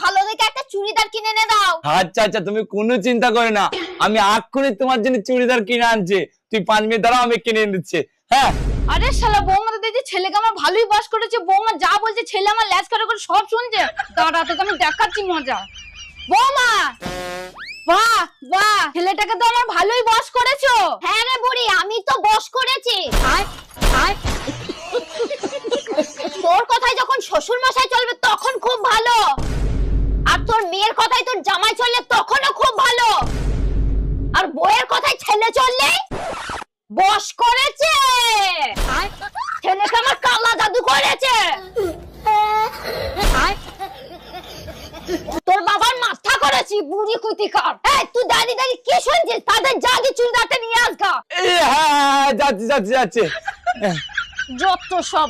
ভালো দেখে একটা চুড়িদার কিনে এনে দাও। আচ্ছা আচ্ছা, তুমি কোনো চিন্তা করে না, আমি এক্ষুনি তোমার জন্য চুড়িদার কিনে আনছি। তুই 5 মিনিট দাঁড়াও, আমি কিনে এনে দিচ্ছি। হ্যাঁ। আরে শালা বৌমা তো দেখছি ছেলেকে আমার ভালোই বাস করেছে। বৌমা যা বলছে ছেলে আমার ল্যাজ করে করে সব শুনছে। দাঁড়া তোকে আমি দেখাচ্ছি মজা। বৌমা, বাহ বাহ, ছেলেটাকে তো আমার ভালোই বস করেছো। হ্যাঁ রে বুড়ি, আমি তো বস করেছি। আয় আয়, তোর কথাই যখন শ্বশুর মশাই চলবে তখন খুব ভালো, আর তোর মেয়ের কথাই তোর জামাই চললে তখনও খুব ভালো, আর বউয়ের কথাই ছেলে চললে বস করেছে। ছেলেকে আমার কালা জাদু করেছে। তোর বাবার মাথা করেছি বুড়ি কুতিকার। এই তুই দাঁড়িয়ে দাঁড়িয়ে কি শুনছিস? তাদের জাগি চুড়িদারটা নিয়ে আসগা। হ্যাঁ, যাচ্ছি যাচ্ছি যাচ্ছি। যত সব